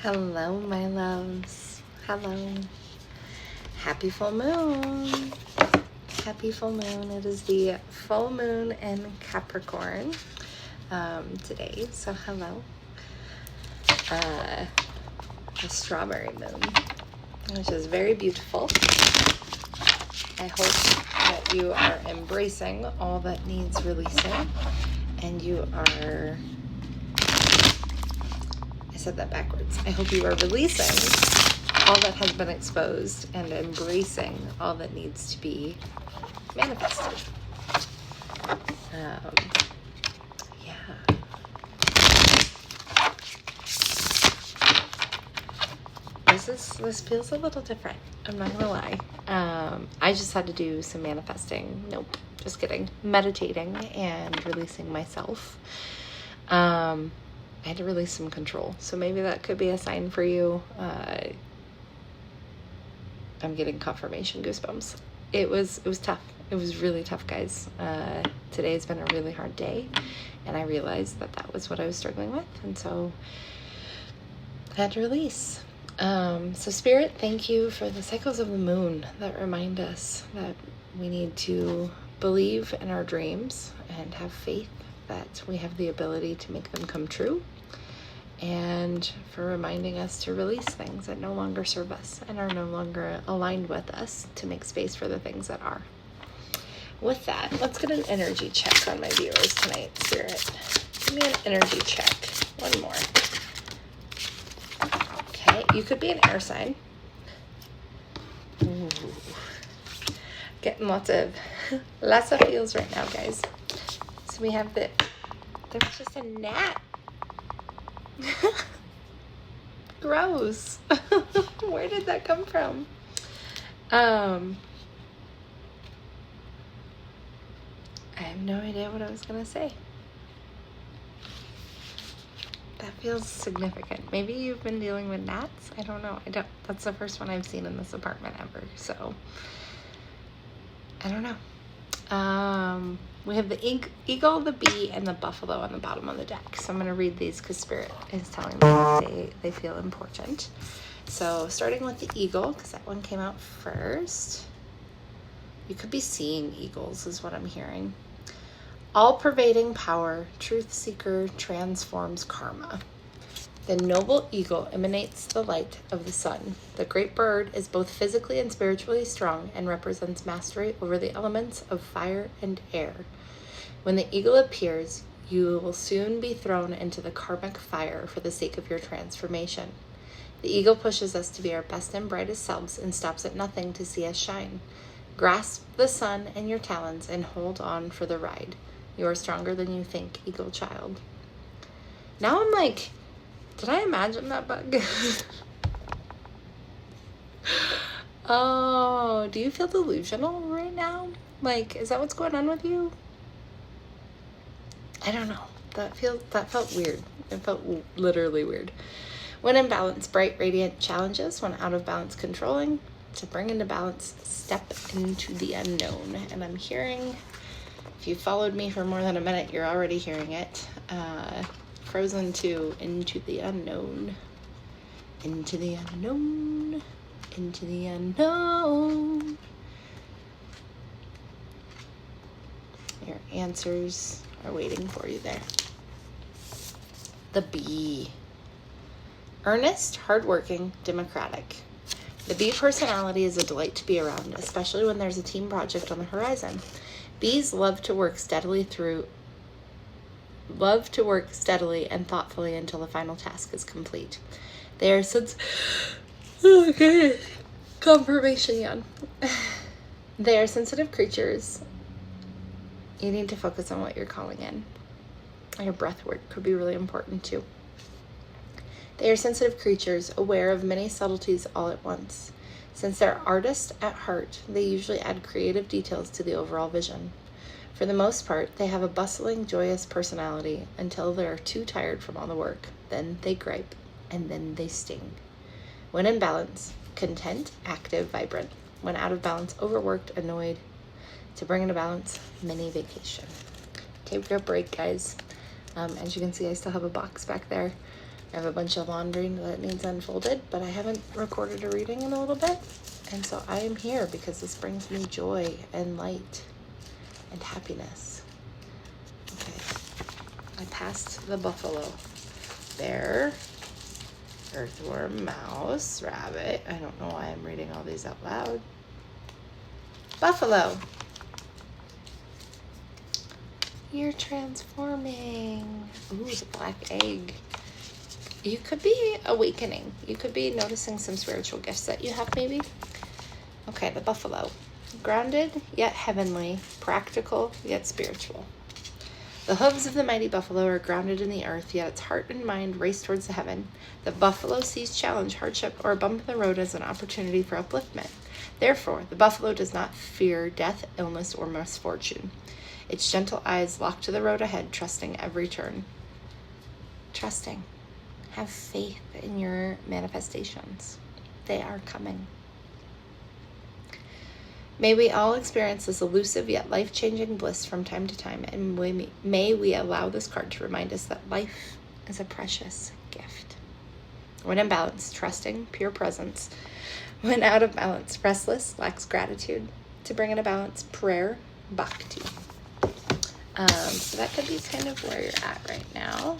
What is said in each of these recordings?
Hello, my loves. Hello. Happy full moon. Happy full moon. It is the full moon in Capricorn today. So hello. A strawberry moon, which is very beautiful. I hope that you are embracing all that needs releasing, and you are, I said that backwards. I hope you are releasing all that has been exposed and embracing all that needs to be manifested. This feels a little different. I'm not gonna lie. I just had to do some manifesting. Nope, just kidding. Meditating and releasing myself. I had to release some control, so maybe that could be a sign for you. I'm getting confirmation goosebumps. It was tough. It was really tough, guys. Today has been a really hard day, and I realized that was what I was struggling with, and so I had to release. So Spirit, thank you for the cycles of the moon that remind us that we need to believe in our dreams and have faith that we have the ability to make them come true, and for reminding us to release things that no longer serve us and are no longer aligned with us, to make space for the things that are. With that, let's get an energy check on my viewers tonight, Spirit. Give me an energy check. One more. Okay, you could be an air sign. Ooh. Getting lots of feels right now, guys. So we have there was just a gnat. Gross. Where did that come from? I have no idea what I was gonna say. That feels significant. Maybe you've been dealing with gnats? I don't know. That's the first one I've seen in this apartment ever, so I don't know. We have the eagle, the bee, and the buffalo on the bottom of the deck. So I'm going to read these because Spirit is telling me they feel important. So starting with the eagle, because that one came out first. You could be seeing eagles is what I'm hearing. All-pervading power, truth seeker transforms karma. The noble eagle emanates the light of the sun. The great bird is both physically and spiritually strong and represents mastery over the elements of fire and air. When the eagle appears, you will soon be thrown into the karmic fire for the sake of your transformation. The eagle pushes us to be our best and brightest selves and stops at nothing to see us shine. Grasp the sun in your talons and hold on for the ride. You are stronger than you think, eagle child. Now I'm like, did I imagine that bug? Oh, do you feel delusional right now? Like, is that what's going on with you? I don't know. That felt weird. It felt literally weird. When in balance, bright, radiant challenges. When out of balance, controlling. To bring into balance, step into the unknown. And I'm hearing, if you followed me for more than a minute, you're already hearing it. Frozen 2, into the unknown. Into the unknown. Into the unknown. Your answers are waiting for you there. The bee. Earnest, hardworking, democratic. The bee personality is a delight to be around, especially when there's a team project on the horizon. Bees love to work steadily and thoughtfully until the final task is complete. They are confirmation yawn. They are sensitive creatures. You need to focus on what you're calling in. Your breath work could be really important too. They are sensitive creatures, aware of many subtleties all at once. Since they're artists at heart, they usually add creative details to the overall vision. For the most part, they have a bustling, joyous personality until they're too tired from all the work. Then they gripe, and then they sting. When in balance, content, active, vibrant. When out of balance, overworked, annoyed. To bring into balance, mini vacation. Take a break, guys. As you can see, I still have a box back there. I have a bunch of laundry that needs unfolded, but I haven't recorded a reading in a little bit. And so I am here because this brings me joy and light and happiness. Okay. I passed the buffalo, bear, earthworm, mouse, rabbit. I don't know why I'm reading all these out loud. Buffalo. You're transforming. Ooh, it's a black egg. You could be awakening. You could be noticing some spiritual gifts that you have, maybe. Okay, the buffalo. Grounded, yet heavenly. Practical, yet spiritual. The hooves of the mighty buffalo are grounded in the earth, yet its heart and mind race towards the heaven. The buffalo sees challenge, hardship, or a bump in the road as an opportunity for upliftment. Therefore, the buffalo does not fear death, illness, or misfortune. Its gentle eyes lock to the road ahead, trusting every turn. Trusting. Have faith in your manifestations. They are coming. May we all experience this elusive yet life-changing bliss from time to time, and may we allow this card to remind us that life is a precious gift. When in balance, trusting, pure presence. When out of balance, restless, lacks gratitude. To bring in a balance, prayer, bhakti. So that could be kind of where you're at right now.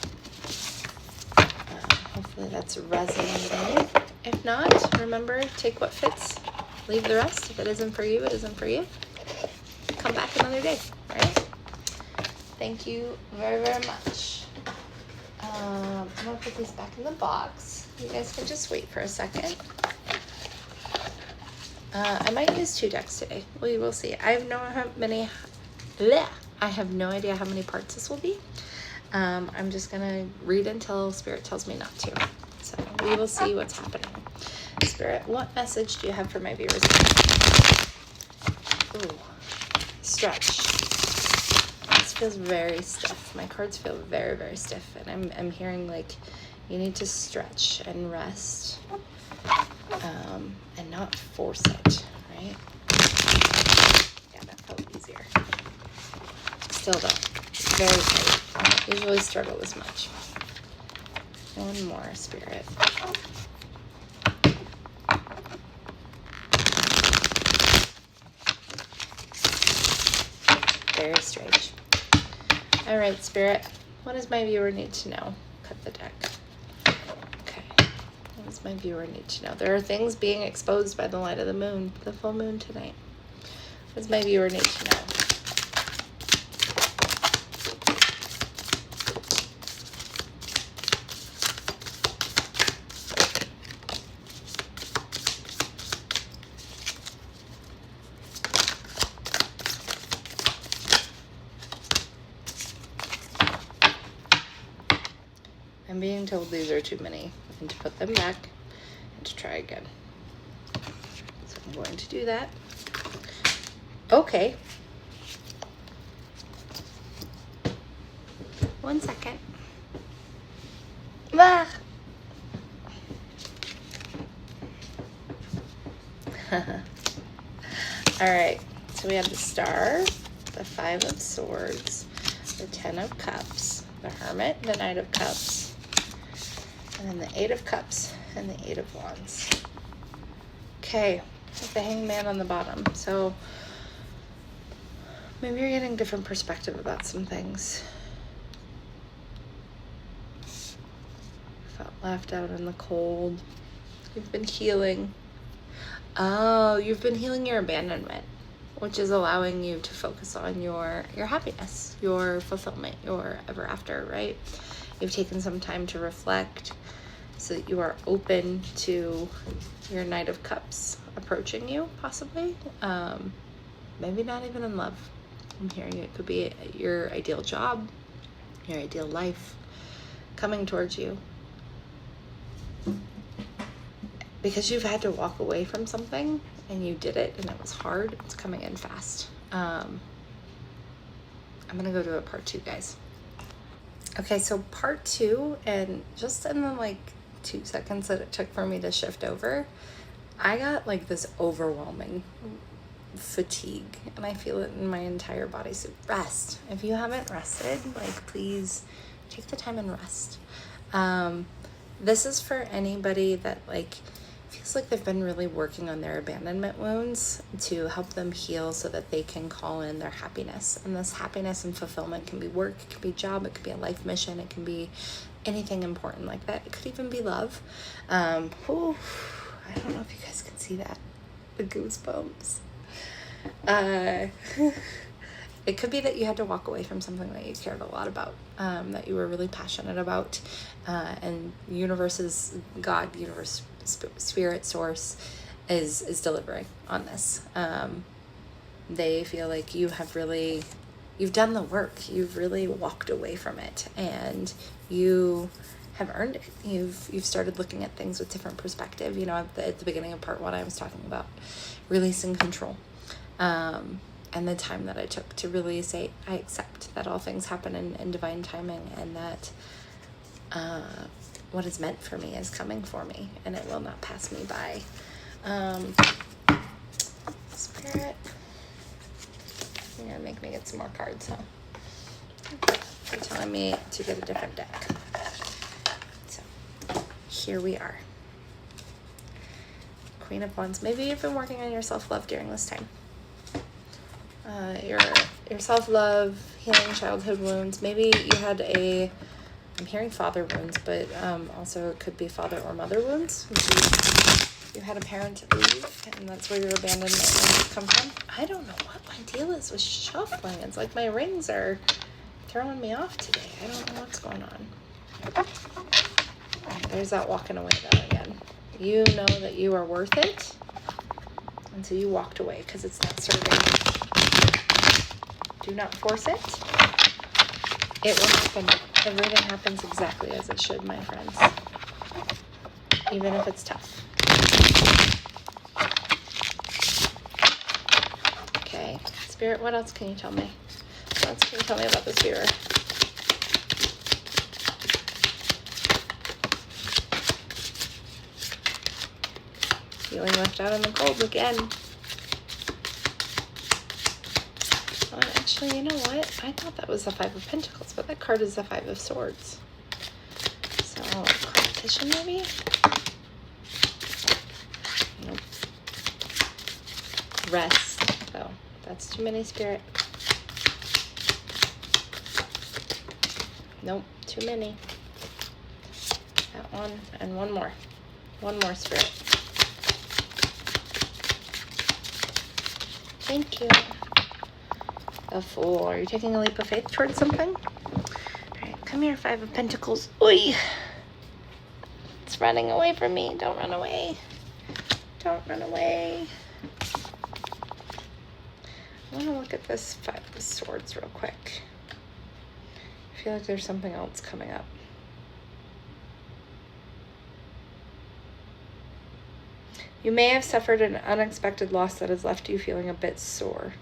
Hopefully that's resonating. If not, remember, take what fits, leave the rest. If it isn't for you, it isn't for you. Come back another day, right? Thank you very, very much. I'm going to put these back in the box. You guys can just wait for a second. I might use 2 decks today. We will see. I have no idea how many parts this will be. I'm just going to read until Spirit tells me not to. So we will see what's happening. Spirit, what message do you have for my viewers? Ooh, stretch. This feels very stiff. My cards feel very, very stiff. And I'm hearing like you need to stretch and rest and not force it, right? Yeah, that felt easier. Still though, very tight. I don't usually struggle as much. One more, Spirit. Very strange. All right, Spirit. What does my viewer need to know? Cut the deck. Okay. What does my viewer need to know? There are things being exposed by the light of the moon, the full moon tonight. What does my viewer need to know? I'm being told these are too many and to put them back and to try again. So I'm going to do that. Okay. 1 second. Ah. All right. So we have the Star, the 5 of Swords, the 10 of Cups, the Hermit, the Knight of Cups, and then the 8 of Cups and the 8 of Wands. Okay, with the Hangman on the bottom. So maybe you're getting different perspective about some things. Felt left out in the cold. You've been healing. Oh, you've been healing your abandonment, which is allowing you to focus on your happiness, your fulfillment, your ever after, right? You've taken some time to reflect so that you are open to your Knight of Cups approaching you, possibly. Maybe not even in love. I'm hearing it could be your ideal job, your ideal life coming towards you. Because you've had to walk away from something and you did it and it was hard, it's coming in fast. I'm going to go to a part 2, guys. Okay, so part 2, and just in the like 2 seconds that it took for me to shift over, I got like this overwhelming fatigue and I feel it in my entire body. So rest. If you haven't rested, like please take the time and rest. This is for anybody that like feels like they've been really working on their abandonment wounds to help them heal so that they can call in their happiness. And this happiness and fulfillment can be work, it can be job, it can be a life mission, it can be anything important like that. It could even be love. I don't know if you guys can see that. The goosebumps. It could be that you had to walk away from something that you cared a lot about, that you were really passionate about, and universe's God, universe, spirit, source is delivering on this. They feel like you've done the work. You've really walked away from it, and you have earned it. You've started looking at things with different perspective. You know, at the beginning of part 1, I was talking about releasing control. And the time that I took to really say, I accept that all things happen in divine timing, and that what is meant for me is coming for me, and it will not pass me by. Spirit, you're gonna make me get some more cards, huh? You're telling me to get a different deck. So here we are. Queen of Wands. Maybe you've been working on your self-love during this time. Your self-love, healing childhood wounds. Maybe you had I'm hearing father wounds, but also it could be father or mother wounds. You had a parent leave, and that's where your abandonment wounds come from. I don't know what my deal is with shuffling. It's like my rings are throwing me off today. I don't know what's going on. Right, there's that walking away though again. You know that you are worth it, and so you walked away because it's not serving you. Do not force it. It will happen. Everything happens exactly as it should, my friends. Even if it's tough. Okay. Spirit, what else can you tell me? What else can you tell me about this viewer? Feeling left out in the cold again. Actually, you know what? I thought that was the 5 of Pentacles, but that card is the 5 of Swords. So, competition maybe? Nope. Rest, though. That's too many, Spirit. Nope, too many. That one, and one more. One more, Spirit. Thank you. A Fool. Are you taking a leap of faith towards something? All right, come here, 5 of Pentacles. Oi! It's running away from me. Don't run away. Don't run away. I want to look at this 5 of Swords real quick. I feel like there's something else coming up. You may have suffered an unexpected loss that has left you feeling a bit sore.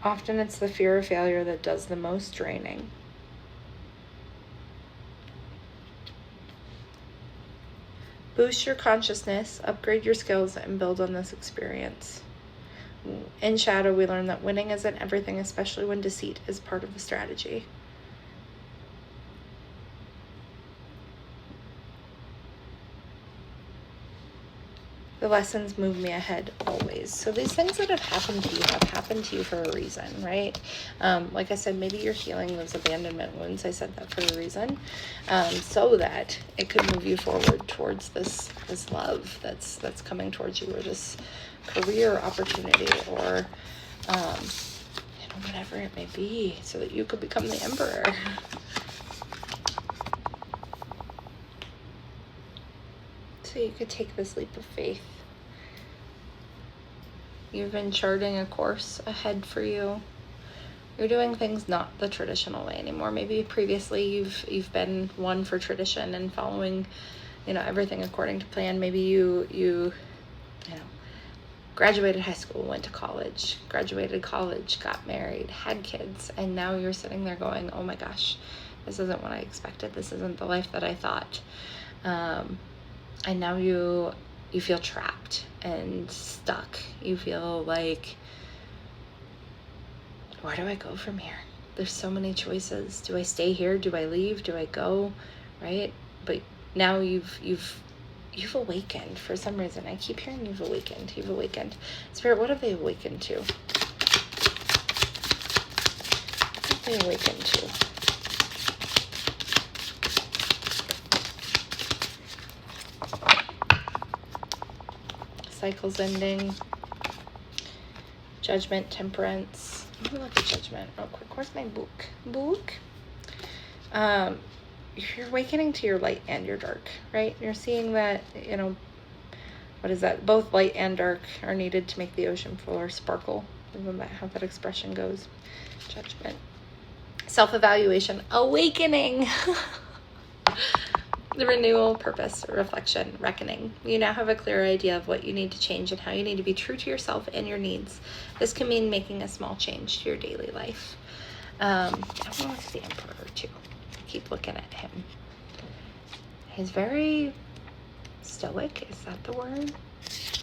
Often it's the fear of failure that does the most draining. Boost your consciousness, upgrade your skills, and build on this experience. In Shadow, we learn that winning isn't everything, especially when deceit is part of the strategy. The lessons move me ahead always. So these things that have happened to you have happened to you for a reason, right? Like I said, maybe you're healing those abandonment wounds. I said that for a reason, so that it could move you forward towards this love that's coming towards you, or this career opportunity, or whatever it may be, so that you could become the emperor. So you could take this leap of faith. You've been charting a course ahead for you. You're doing things not the traditional way anymore. Maybe previously you've been one for tradition and following, everything according to plan. Maybe you graduated high school, went to college, graduated college, got married, had kids, and now you're sitting there going, oh my gosh, this isn't what I expected. This isn't the life that I thought. And now you feel trapped and stuck. You feel like, where do I go from here? There's so many choices. Do I stay here? Do I leave? Do I go? Right? but now you've awakened for some reason. I keep hearing you've awakened. Spirit, what have they awakened to? What have they awakened to? Cycles ending. Judgment, temperance. Let me look at judgment real quick. Where's my book? You're awakening to your light and your dark, right? You're seeing that, what is that? Both light and dark are needed to make the ocean floor sparkle. Remember how that expression goes. Judgment. Self-evaluation. Awakening. The renewal, purpose, reflection, reckoning. You now have a clear idea of what you need to change and how you need to be true to yourself and your needs. This can mean making a small change to your daily life. I want to look at the Emperor too. Keep looking at him. He's very stoic. Is that the word?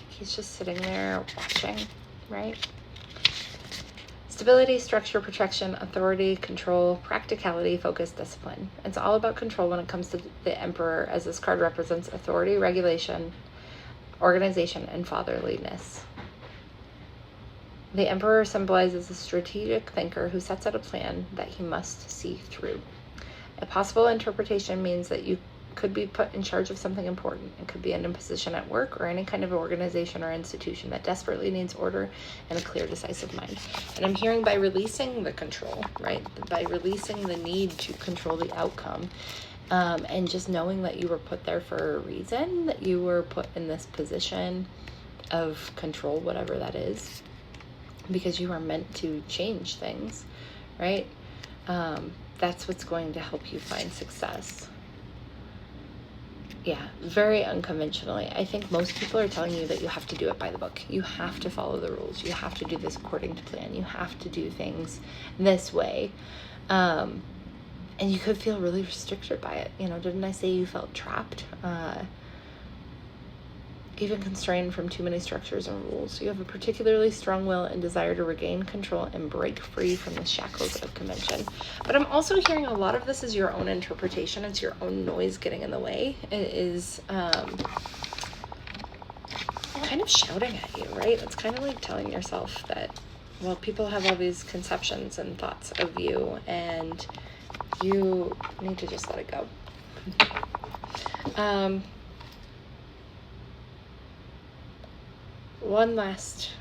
He's just sitting there watching, right? Stability, structure, protection, authority, control, practicality, focus, discipline. It's all about control when it comes to the Emperor, as this card represents authority, regulation, organization, and fatherliness. The Emperor symbolizes a strategic thinker who sets out a plan that he must see through. A possible interpretation means that you could be put in charge of something important. It could be in a position at work or any kind of organization or institution that desperately needs order and a clear, decisive mind. And I'm hearing by releasing the control, right? By releasing the need to control the outcome, and just knowing that you were put there for a reason, that you were put in this position of control, whatever that is, because you are meant to change things, right? That's what's going to help you find success. Yeah, very unconventionally. I think most people are telling you that you have to do it by the book. You have to follow the rules. You have to do this according to plan. You have to do things this way. And you could feel really restricted by it. Didn't I say you felt trapped? Even constrained from too many structures and rules. You have a particularly strong will and desire to regain control and break free from the shackles of convention. But I'm also hearing a lot of this is your own interpretation. It's your own noise getting in the way. It is kind of shouting at you, right? It's kind of like telling yourself that, well, people have all these conceptions and thoughts of you, and you need to just let it go. One last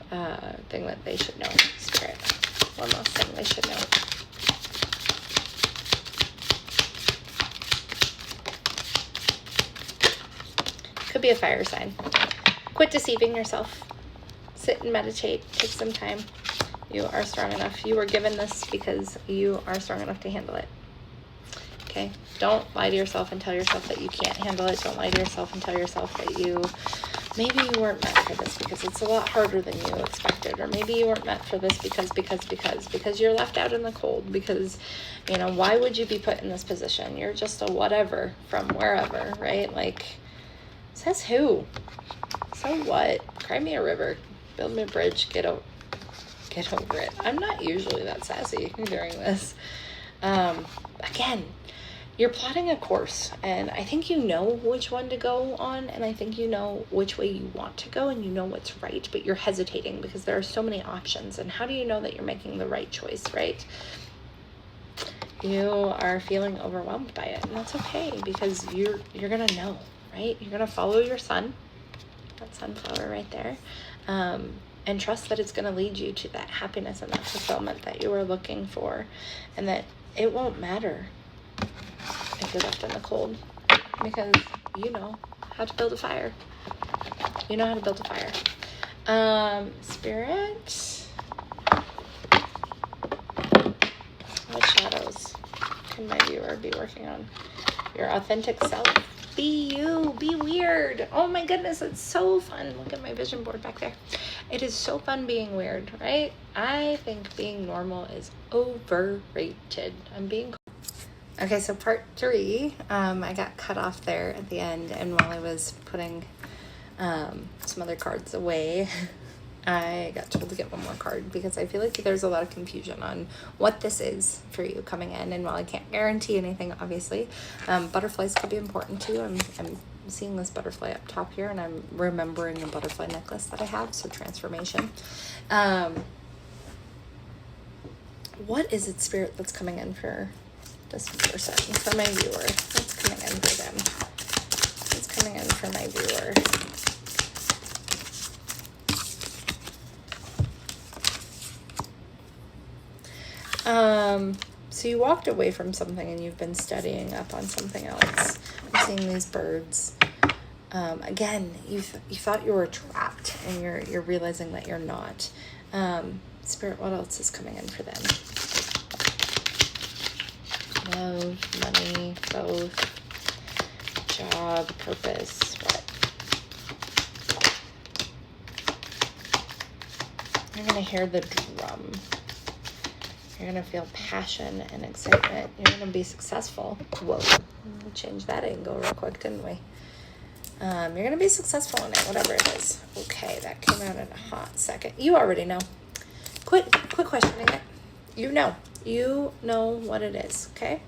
thing that they should know, Spirit. One last thing they should know. Could be a fire sign. Quit deceiving yourself. Sit and meditate. Take some time. You are strong enough. You were given this because you are strong enough to handle it. Okay? Don't lie to yourself and tell yourself that you can't handle it. Don't lie to yourself and tell yourself that maybe you weren't meant for this because it's a lot harder than you expected, or maybe you weren't meant for this because you're left out in the cold, because, why would you be put in this position? You're just a whatever from wherever, right? Like, says who? So what? Cry me a river, build me a bridge, get over it. I'm not usually that sassy during this. Again, you're plotting a course, and I think you know which one to go on, and I think you know which way you want to go, and you know what's right, but you're hesitating because there are so many options. And how do you know that you're making the right choice, right? You are feeling overwhelmed by it, and that's okay, because you're gonna know, right? You're gonna follow your sun, that sunflower right there, and trust that it's gonna lead you to that happiness and that fulfillment that you are looking for, and that it won't matter if you're left in the cold, because you know how to build a fire. Spirit, what shadows can my viewer be working on? Your authentic self. Be you. Be weird. Oh my goodness, it's so fun. Look at my vision board back there. It is so fun being weird, right? I think being normal is overrated. Okay, so part 3, I got cut off there at the end, and while I was putting some other cards away, I got told to get one more card because I feel like there's a lot of confusion on what this is for you coming in. And while I can't guarantee anything, obviously, butterflies could be important too. I'm seeing this butterfly up top here, and I'm remembering a butterfly necklace that I have, so transformation. What is it, Spirit, that's coming in for this person, for my viewer? What's coming in for them? What's coming in for my viewer? So you walked away from something and you've been studying up on something else. I'm seeing these birds. Again, you thought you were trapped, and you're realizing that you're not. Spirit, what else is coming in for them? Love, money, both, job, purpose, what? You're going to hear the drum. You're going to feel passion and excitement. You're going to be successful. Whoa, we'll change that angle real quick, didn't we? You're going to be successful in it, whatever it is. Okay, that came out in a hot second. You already know. Quit questioning it. You know what it is, okay?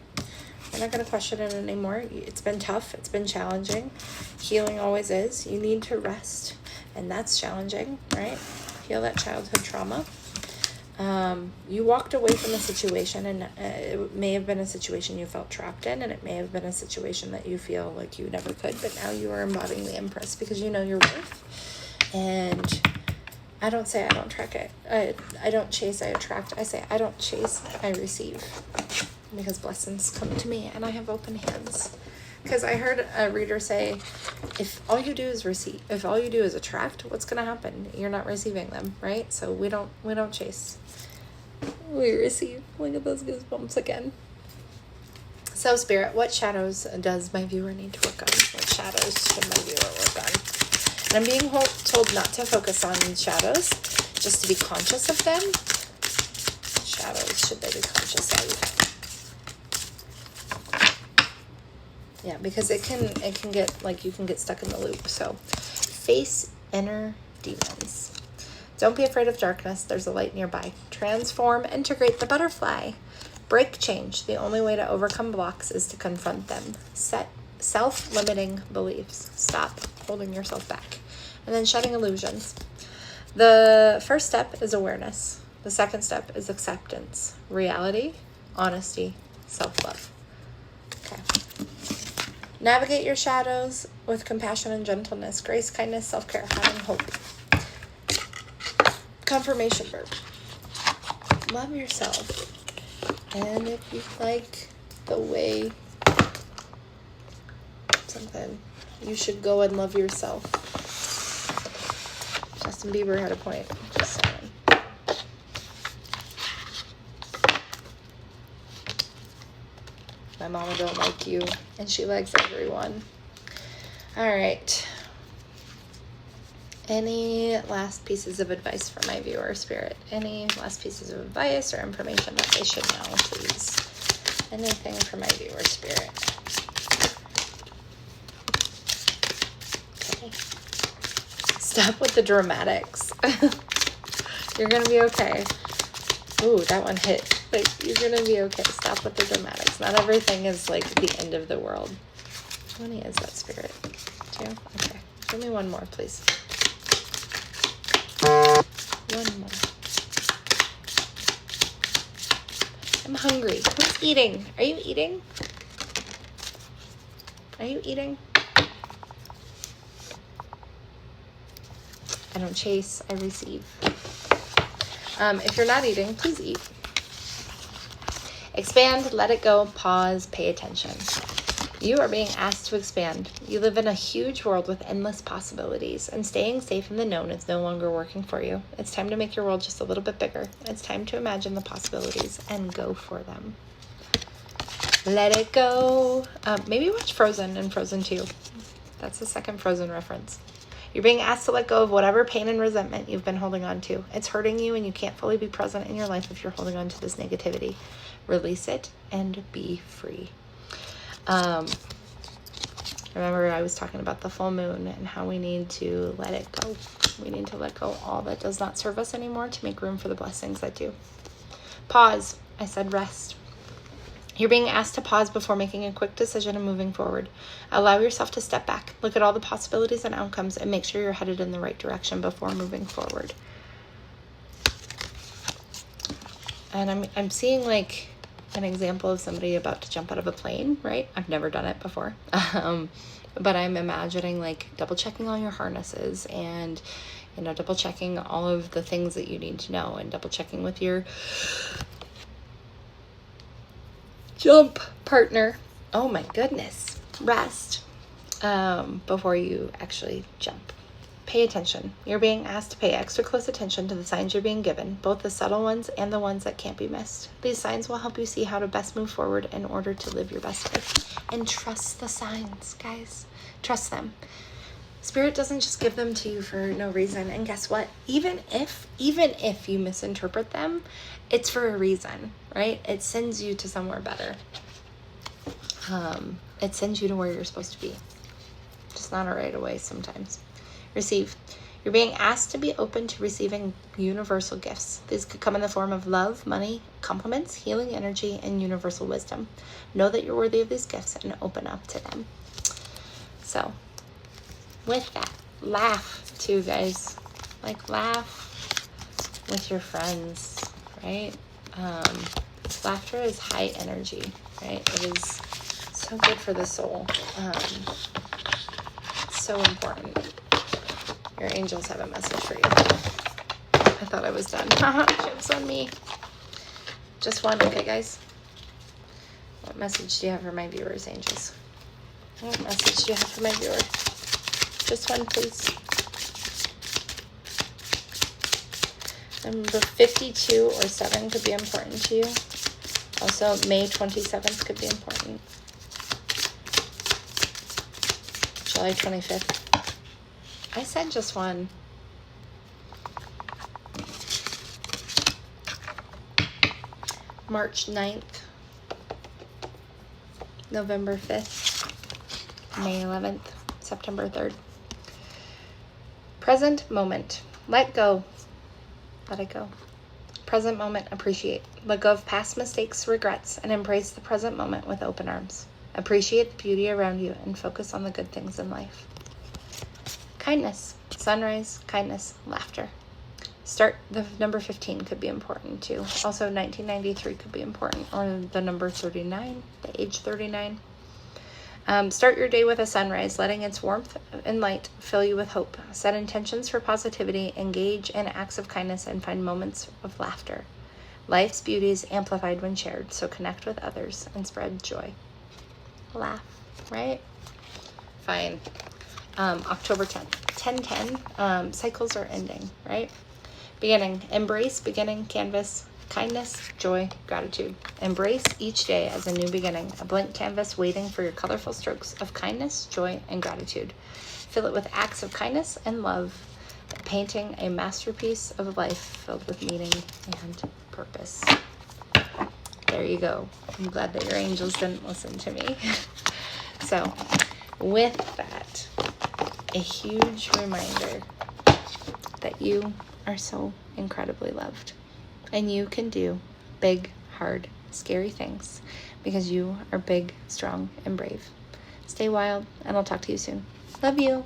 We're not going to question it anymore. It's been tough. It's been challenging. Healing always is. You need to rest, and that's challenging, right? Heal that childhood trauma. You walked away from a situation, and it may have been a situation you felt trapped in, and it may have been a situation that you feel like you never could, but now you are embodying the Empress because you know your worth. And I don't say I don't track it. I don't chase, I attract. I say I don't chase, I receive, because blessings come to me and I have open hands. Because I heard a reader say, if all you do is receive, if all you do is attract, what's going to happen? You're not receiving them, right? So we don't chase. We receive. Look at those goosebumps again. So, Spirit, what shadows does my viewer need to work on? What shadows should my viewer work on? And I'm being told not to focus on shadows, just to be conscious of them. What shadows should they be conscious of? Yeah, because it can get, like, you can get stuck in the loop. So, face inner demons. Don't be afraid of darkness. There's a light nearby. Transform, integrate the butterfly. Break change. The only way to overcome blocks is to confront them. Set self-limiting beliefs. Stop holding yourself back. And then shedding illusions. The first step is awareness. The second step is acceptance. Reality, honesty, self-love. Okay. Navigate your shadows with compassion and gentleness, grace, kindness, self-care, having hope. Confirmation verb. Love yourself. And if you like the way something, you should go and love yourself. Justin Bieber had a point. Just saying. My mama don't like you, and she likes everyone. All right. Any last pieces of advice for my viewer, Spirit? Any last pieces of advice or information that they should know, please? Anything for my viewer, Spirit? Okay. Stop with the dramatics. You're going to be okay. Ooh, that one hit. Like, you're going to be okay. Stop with the dramatics. Not everything is like the end of the world. How many is that, Spirit? 2? Okay. Give me one more, please. One more. I'm hungry. Who's eating? Are you eating? Are you eating? I don't chase, I receive. If you're not eating, please eat. Expand, let it go, pause, pay attention. You are being asked to expand. You live in a huge world with endless possibilities, and staying safe in the known is no longer working for you. It's time to make your world just a little bit bigger. It's time to imagine the possibilities and go for them. Let it go. Maybe watch Frozen and Frozen 2. That's the second Frozen reference. You're being asked to let go of whatever pain and resentment you've been holding on to. It's hurting you, and you can't fully be present in your life if you're holding on to this negativity. Release it and be free. Remember, I was talking about the full moon and how we need to let it go. We need to let go all that does not serve us anymore to make room for the blessings that do. Pause. I said rest. You're being asked to pause before making a quick decision and moving forward. Allow yourself to step back, look at all the possibilities and outcomes, and make sure you're headed in the right direction before moving forward. And I'm seeing like an example of somebody about to jump out of a plane, right? I've never done it before. But I'm imagining like double checking all your harnesses and, you know, double checking all of the things that you need to know, and double checking with your jump partner. Oh my goodness. Rest before you actually jump. Pay attention. You're being asked to pay extra close attention to the signs you're being given, both the subtle ones and the ones that can't be missed. These signs will help you see how to best move forward in order to live your best life. And trust the signs, guys. Trust them. Spirit doesn't just give them to you for no reason. And guess what? Even if you misinterpret them, it's for a reason, right? It sends you to somewhere better. It sends you to where you're supposed to be. Just not right away sometimes. Receive. You're being asked to be open to receiving universal gifts. These could come in the form of love, money, compliments, healing energy, and universal wisdom. Know that you're worthy of these gifts and open up to them. So, with that, laugh too, guys. Like, laugh with your friends, right? Laughter is high energy, right? It is so good for the soul. So important. Your angels have a message for you. I thought I was done. Joke's on me. Just one, okay, guys? What message do you have for my viewers, angels? What message do you have for my viewer? Just one, please. Number 52 or 7 could be important to you. Also, May 27th could be important. July 25th. I said just one. March 9th. November 5th. May 11th. September 3rd. Present moment. Let go. Let it go. Present moment. Appreciate. Let go of past mistakes, regrets, and embrace the present moment with open arms. Appreciate the beauty around you and focus on the good things in life. Kindness. Sunrise, kindness, laughter. Start, the number 15 could be important too. Also 1993 could be important, or the number 39, the age 39. Start your day with a sunrise, letting its warmth and light fill you with hope. Set intentions for positivity, engage in acts of kindness, and find moments of laughter. Life's beauty is amplified when shared, so connect with others and spread joy. Laugh, right? Fine. October 10th. 10/10, cycles are ending, right? Beginning, embrace, beginning, canvas, kindness, joy, gratitude. Embrace each day as a new beginning, a blank canvas waiting for your colorful strokes of kindness, joy, and gratitude. Fill it with acts of kindness and love, painting a masterpiece of life filled with meaning and purpose. There you go. I'm glad that your angels didn't listen to me. So, with that, a huge reminder that you are so incredibly loved, and you can do big, hard, scary things because you are big, strong, and brave. Stay wild, and I'll talk to you soon. Love you.